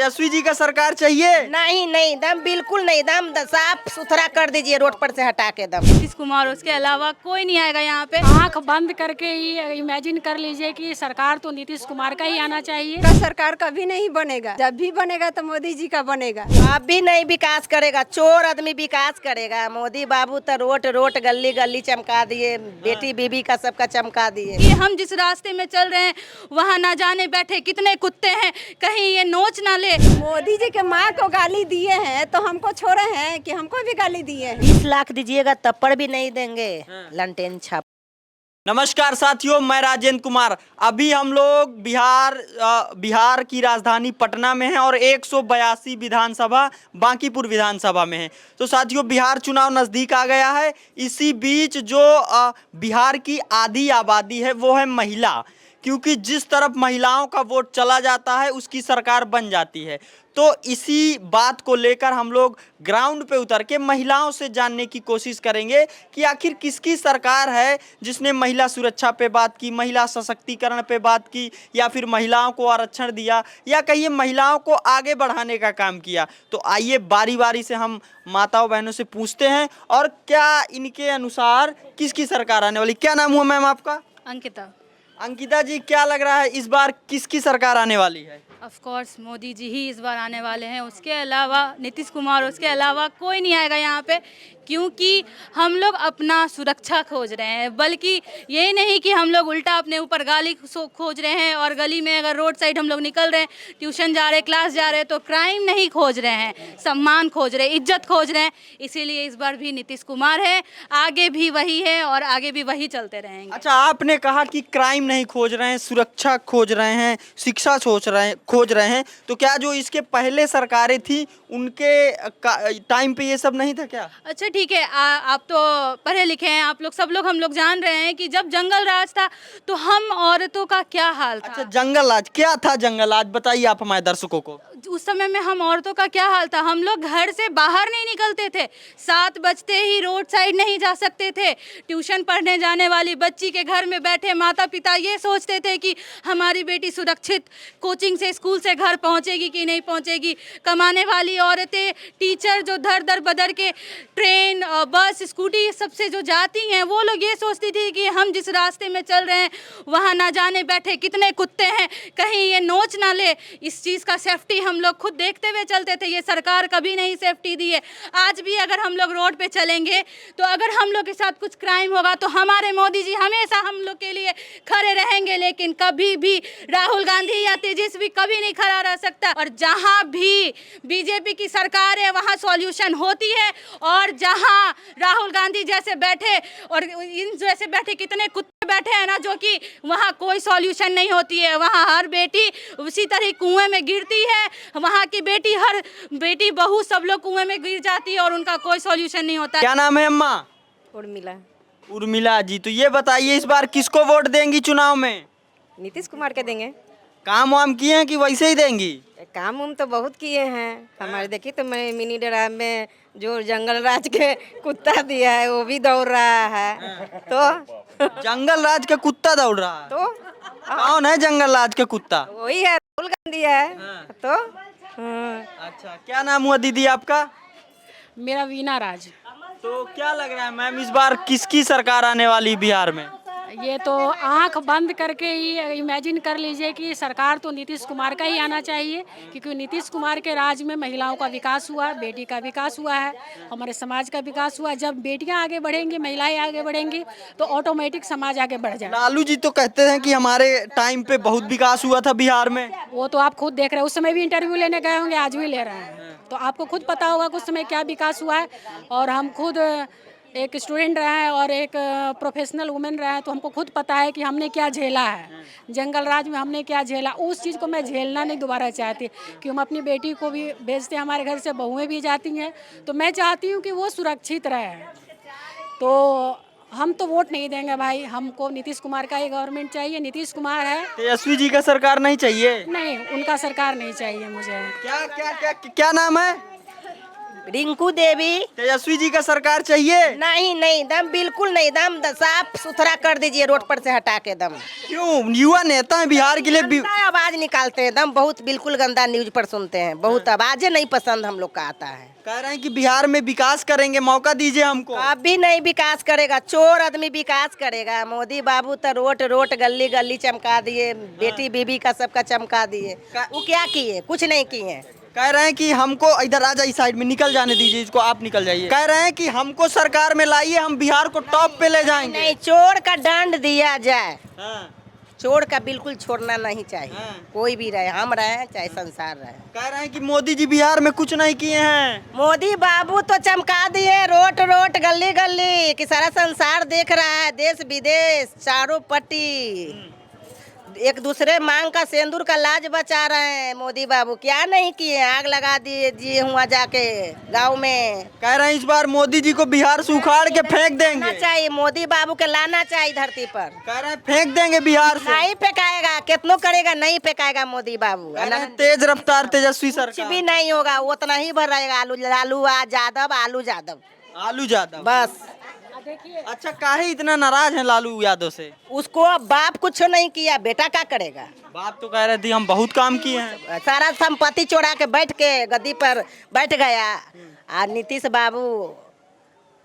तेजस्वी जी का सरकार चाहिए? नहीं नहीं, दम बिल्कुल नहीं, दम साफ सुथरा कर दीजिए, रोड पर से हटा के दम। नीतीश कुमार, उसके अलावा कोई नहीं आएगा यहाँ पे। आंख बंद करके ही इमेजिन कर लीजिए कि सरकार तो नीतीश कुमार का ही आना चाहिए। का सरकार कभी नहीं बनेगा, जब भी बनेगा तो मोदी जी का बनेगा। अब भी नहीं विकास करेगा, चोर आदमी विकास करेगा। मोदी बाबू तो रोड रोड गली गली चमका दिए, बेटी बीबी का सबका चमका दिए। कि हम जिस रास्ते में चल रहे हैं वहाँ ना जाने बैठे कितने कुत्ते हैं, कहीं ये नोच ना ले। मोदी जी के माँ को गाली दिए हैं तो हमको छोड़े हैं कि हमको भी गाली दिए हैं। 20 लाख दीजिएगा तप्पड़ भी नहीं देंगे, लंटेन छाप। नमस्कार साथियों, मैं राजेंद्र कुमार। अभी हम लोग बिहार की राजधानी पटना में हैं और 182 विधानसभा बांकीपुर विधानसभा में हैं। तो साथियों, बिहार चुनाव नज़दीक आ गया है। इसी बीच जो बिहार की आधी आबादी है वो है महिला, क्योंकि जिस तरफ महिलाओं का वोट चला जाता है उसकी सरकार बन जाती है। तो इसी बात को लेकर हम लोग ग्राउंड पे उतर के महिलाओं से जानने की कोशिश करेंगे कि आखिर किसकी सरकार है जिसने महिला सुरक्षा पे बात की, महिला सशक्तिकरण पे बात की, या फिर महिलाओं को आरक्षण दिया, या कहिए महिलाओं को आगे बढ़ाने का काम किया। तो आइए बारी बारी से हम माताओं बहनों से पूछते हैं और क्या इनके अनुसार किसकी सरकार आने वाली। क्या नाम हुआ मैम आपका? अंकिता। अंकिता जी, क्या लग रहा है इस बार किसकी सरकार आने वाली है? ऑफ कोर्स मोदी जी ही इस बार आने वाले हैं, उसके अलावा नीतीश कुमार, उसके अलावा कोई नहीं आएगा यहाँ पे। क्योंकि हम लोग अपना सुरक्षा खोज रहे हैं, बल्कि ये नहीं कि हम लोग उल्टा अपने ऊपर गाली खोज रहे हैं। और गली में अगर रोड साइड हम लोग निकल रहे हैं, ट्यूशन जा रहे हैं, क्लास जा रहे हैं, तो क्राइम नहीं खोज रहे हैं, सम्मान खोज रहे हैं, इज्जत खोज रहे हैं। इसीलिए इस बार भी नीतीश कुमार है, आगे भी वही है और आगे भी वही चलते रहेंगे। अच्छा, आपने कहा कि क्राइम नहीं खोज रहे हैं, सुरक्षा खोज रहे हैं, शिक्षा खोज रहे हैं, तो क्या जो इसके पहले सरकारें थी उनके टाइम पे ये सब नहीं था क्या? अच्छा ठीक है, आप तो पढ़े लिखे हैं, आप लोग सब लोग हम लोग जान रहे हैं कि जब जंगल राज था तो हम औरतों का क्या हाल था। अच्छा, जंगल राज क्या था? जंगल राज बताइए आप हमारे दर्शकों को। उस समय में हम औरतों का क्या हाल था, हम लोग घर से बाहर नहीं निकलते थे, 7 बजते ही रोड साइड नहीं जा सकते थे। ट्यूशन पढ़ने जाने वाली बच्ची के घर में बैठे माता पिता ये सोचते थे कि हमारी बेटी सुरक्षित कोचिंग से, स्कूल से घर पहुंचेगी कि नहीं पहुंचेगी। कमाने वाली औरतें, टीचर जो दर दर बदर के ट्रेन, बस, स्कूटी सबसे जो जाती हैं, वो लोग ये सोचती थी कि हम जिस रास्ते में चल रहे हैं वहाँ ना जाने बैठे कितने कुत्ते हैं, कहीं ये नोच ना ले। इस चीज़ का सेफ्टी हम लोग खुद देखते हुए चलते थे, ये सरकार कभी नहीं सेफ्टी दी है। आज भी अगर हम लोग रोड पे चलेंगे तो अगर हम लोग के साथ कुछ क्राइम होगा तो हमारे मोदी जी हमेशा हम लोग के लिए खड़े रहेंगे, लेकिन कभी भी राहुल गांधी या तेजस्वी कभी नहीं खड़ा रह सकता। और जहाँ भी बीजेपी की सरकार है वहाँ सॉल्यूशन होती है, और जहाँ राहुल गांधी जैसे बैठे और इन जैसे बैठे कितने कुत्ते बैठे हैं ना, जो कि वहाँ कोई सॉल्यूशन नहीं होती है। वहाँ हर बेटी उसी तरह कुएं में गिरती है, वहाँ की बेटी, हर बेटी बहू सब लोग कुएं में गिर जाती है और उनका कोई सॉल्यूशन नहीं होता। क्या नाम है अम्मा? उर्मिला। उर्मिला जी, तो ये बताइए इस बार किसको वोट देंगी चुनाव में? नीतीश कुमार के देंगे। काम वाम किए हैं कि वैसे ही देंगी? काम उम तो बहुत किए हैं हमारे। देखिए तो मैं मिनी डरा में जो जंगल राज के कुत्ता दिया है वो भी दौड़ रहा है। तो जंगल राज का कुत्ता दौड़ रहा है? तो कौन है जंगल राज का कुत्ता? वही है, राहुल गांधी है। तो अच्छा, क्या नाम हुआ दीदी आपका? मेरा वीना राज। तो क्या लग रहा है मैम इस बार किसकी सरकार आने वाली बिहार में? ये तो आंख बंद करके ही इमेजिन कर लीजिए कि सरकार तो नीतीश कुमार का ही आना चाहिए। क्योंकि नीतीश कुमार के राज में महिलाओं का विकास हुआ, बेटी का विकास हुआ है, हमारे समाज का विकास हुआ। जब बेटियां आगे बढ़ेंगी, महिलाएं आगे बढ़ेंगी तो ऑटोमेटिक समाज आगे बढ़ जाएगा। लालू जी तो कहते हैं कि हमारे टाइम पे बहुत विकास हुआ था बिहार में। वो तो आप खुद देख रहे हैं, उस समय भी इंटरव्यू लेने गए होंगे, आज भी ले रहे हैं, तो आपको खुद पता होगा कि उस समय क्या विकास हुआ है। और हम खुद एक स्टूडेंट रहे हैं और एक प्रोफेशनल वुमेन रहे हैं, तो हमको खुद पता है कि हमने क्या झेला है जंगल राज में, हमने क्या झेला। उस चीज़ को मैं झेलना नहीं दोबारा चाहती कि हम अपनी बेटी को भी भेजते, हमारे घर से बहुएं भी जाती हैं, तो मैं चाहती हूँ कि वो सुरक्षित रहे। तो हम तो वोट नहीं देंगे भाई, हमको नीतीश कुमार का ही गवर्नमेंट चाहिए। नीतीश कुमार है, तेजस्वी जी का सरकार नहीं चाहिए? नहीं, उनका सरकार नहीं चाहिए मुझे। क्या क्या क्या क्या नाम है? रिंकू देवी। तेजस्वी जी का सरकार चाहिए? नहीं नहीं, दम बिल्कुल नहीं, दम साफ सुथरा कर दीजिए, रोड पर से हटा के दम। क्यों? युवा नेता है बिहार के लिए गंदा आवाज निकालते हैं दम, बहुत बिल्कुल गंदा न्यूज पर सुनते हैं, बहुत आवाजें नहीं पसंद हम लोग का आता है। कह रहे हैं कि बिहार में विकास करेंगे, मौका दीजिए हमको। अभी नहीं विकास करेगा, चोर आदमी विकास करेगा। मोदी बाबू तो रोड रोड गली गली चमका दिए, बेटी बीबी का सबका चमका दिए। वो क्या किए? कुछ नहीं किए। कह रहे हैं कि हमको इधर आ जाइए, साइड में निकल जाने दीजिए इसको, आप निकल जाइए। कह रहे हैं कि हमको सरकार में लाइए, हम बिहार को टॉप पे ले जाएंगे। नहीं, चोर का दंड दिया जाए। हाँ। चोर का बिल्कुल छोड़ना नहीं चाहिए। हाँ। कोई भी रहे, हम रहे चाहे संसार रहे। कह रहे हैं कि मोदी जी बिहार में कुछ नहीं किए हैं। मोदी बाबू तो चमका दिए रोड रोड गली गली कि सारा संसार देख रहा है, देश विदेश चारों पट्टी। एक दूसरे मांग का सिंदूर का लाज बचा रहे हैं मोदी बाबू। क्या नहीं किए? आग लगा दिए हुआ जाके गांव में। कह रहे हैं इस बार मोदी जी को बिहार से उखाड़ के फेंक देंगे। लाना चाहिए, मोदी बाबू के लाना चाहिए धरती पर। कह रहे हैं फेंक देंगे बिहार से। नहीं फेंकाएगा, कितनों करेगा, नहीं फेंकाएगा मोदी बाबू। कह रहे हैं तेज रफ्तार तेजस्वी कुछ सरकार। भी नहीं होगा, उतना ही भर रहेगा। आलू लालू यादव, आलू यादव, आलू यादव बस। अच्छा, काहे इतना नाराज हैं लालू यादव से? उसको बाप कुछ नहीं किया, बेटा क्या करेगा? बाप तो कह रहे थे हम बहुत काम किए हैं। सारा संपत्ति चोरा के बैठ के गद्दी पर बैठ गया। और नीतीश बाबू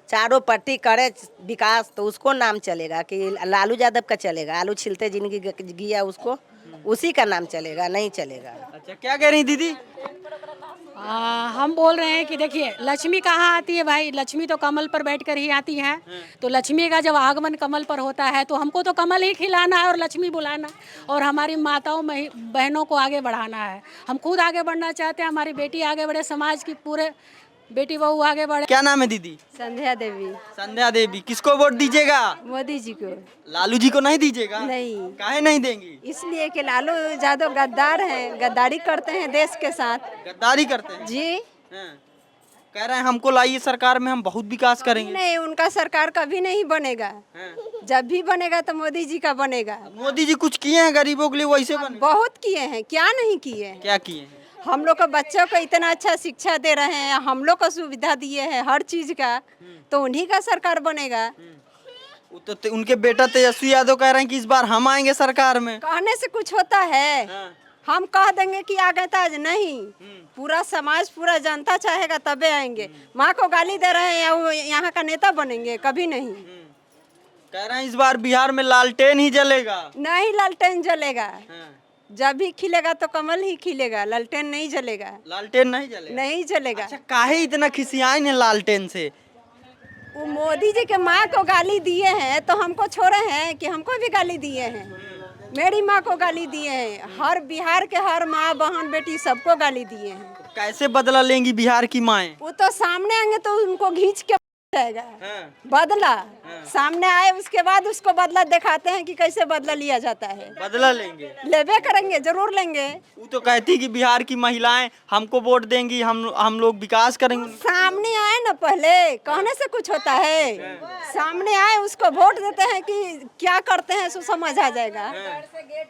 चारों पट्टी करे विकास, तो उसको नाम चलेगा कि लालू यादव का चलेगा? आलू छिलते जिंदगी जिया उसको, उसी का नाम चलेगा, नहीं चलेगा। अच्छा, क्या कह रही दीदी? हम बोल रहे हैं कि देखिए, लक्ष्मी कहाँ आती है भाई? लक्ष्मी तो कमल पर बैठकर ही आती है। तो लक्ष्मी का जब आगमन कमल पर होता है तो हमको तो कमल ही खिलाना है और लक्ष्मी बुलाना, और हमारी माताओं बहनों को आगे बढ़ाना है। हम खुद आगे बढ़ना चाहते हैं, हमारी बेटी आगे बढ़े, समाज की पूरे बेटी बहू आगे बढ़े। क्या नाम है दीदी? संध्या देवी। संध्या देवी। किसको वोट दीजिएगा? मोदी जी को। लालू जी को नहीं दीजिएगा? नहीं। काहे नहीं देंगी? इसलिए कि लालू यादव गद्दार हैं, गद्दारी करते हैं देश के साथ। गद्दारी करते हैं जी हाँ। कह रहे हैं हमको लाइए सरकार में, हम बहुत विकास करेंगे। नहीं, उनका सरकार कभी नहीं बनेगा। हाँ। जब भी बनेगा तो मोदी जी का बनेगा। मोदी जी कुछ किए हैं गरीबों के लिए, वैसे बने? बहुत किए हैं, क्या नहीं किए हैं। क्या किए हैं? हम लोग को बच्चों को इतना अच्छा शिक्षा दे रहे हैं, हम लोग को सुविधा दिए हैं हर चीज का, तो उन्हीं का सरकार बनेगा। वो तो उनके बेटा तेजस्वी यादव कह रहे हैं कि इस बार हम आएंगे सरकार में। कहने से कुछ होता है? हाँ। हम कह देंगे कि आ गए तो आज नहीं, पूरा समाज पूरा जनता चाहेगा तबे आएंगे। माँ को गाली दे रहे हैं, वो यहाँ का नेता बनेंगे? कभी नहीं। कह रहे हैं इस बार बिहार में लालटेन ही जलेगा। नहीं लालटेन जलेगा, हाँ। जब भी खिलेगा तो कमल ही खिलेगा, लालटेन नहीं जलेगा। लालटेन नहीं जलेगा? नहीं जलेगा। अच्छा, काहे इतना खिसियाए हैं लालटेन से? वो मोदी जी के माँ को गाली दिए हैं तो हमको छोड़े हैं कि हमको भी गाली दिए हैं? मेरी माँ को गाली दिए हैं, हर बिहार के हर माँ बहन बेटी सबको गाली दिए हैं। कैसे बदला लेंगी बिहार की माएं? वो तो सामने आएंगे तो उनको खींच के जाएगा। हाँ। बदला सामने आए उसके बाद उसको बदला दिखाते हैं कि कैसे बदला लिया जाता है। बदला लेंगे? लेबे करेंगे, जरूर लेंगे। वो तो कहती कि बिहार की महिलाएं हमको वोट देंगी, हम लोग विकास करेंगे। सामने आए ना, पहले कहने से कुछ होता है? सामने आए उसको वोट देते हैं कि क्या करते हैं सो समझ आ जाएगा।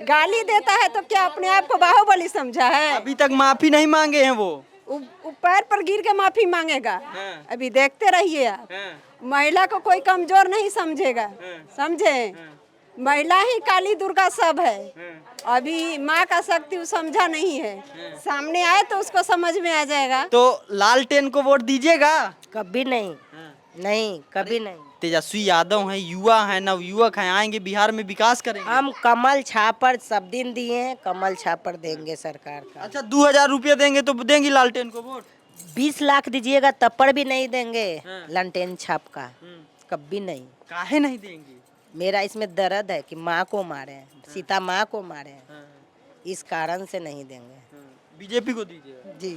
गाली देता है तो क्या अपने आप को बाहुबली समझा है? अभी तक माफी नहीं मांगे हैं वो। पैर पर गिर के माफी मांगेगा। हाँ। अभी देखते रहिए आप। हाँ। महिला को कोई कमजोर नहीं समझेगा, समझे? महिला ही काली दुर्गा सब है। अभी माँ का शक्ति वो समझा नहीं है, सामने आए तो उसको समझ में आ जाएगा। तो लालटेन को वोट दीजिएगा? कभी नहीं, नहीं कभी नहीं। तेजस्वी यादव हैं, युवा हैं, नवयुवक हैं, आएंगे बिहार में विकास करेंगे। हम कमल छापर सब दिन दिए हैं, कमल छापर देंगे सरकार का। अच्छा, 2000 रुपये देंगे तो देंगी लालटेन को वोट? 20 लाख दीजिएगा तब पर भी नहीं देंगे लालटेन छाप का, कभी नहीं। काहे नहीं देंगी? मेरा इसमें दर्द है कि माँ को मारे, सीता माँ को मारे, इस कारण से नहीं देंगे। बीजेपी को दीजिएगा? जी।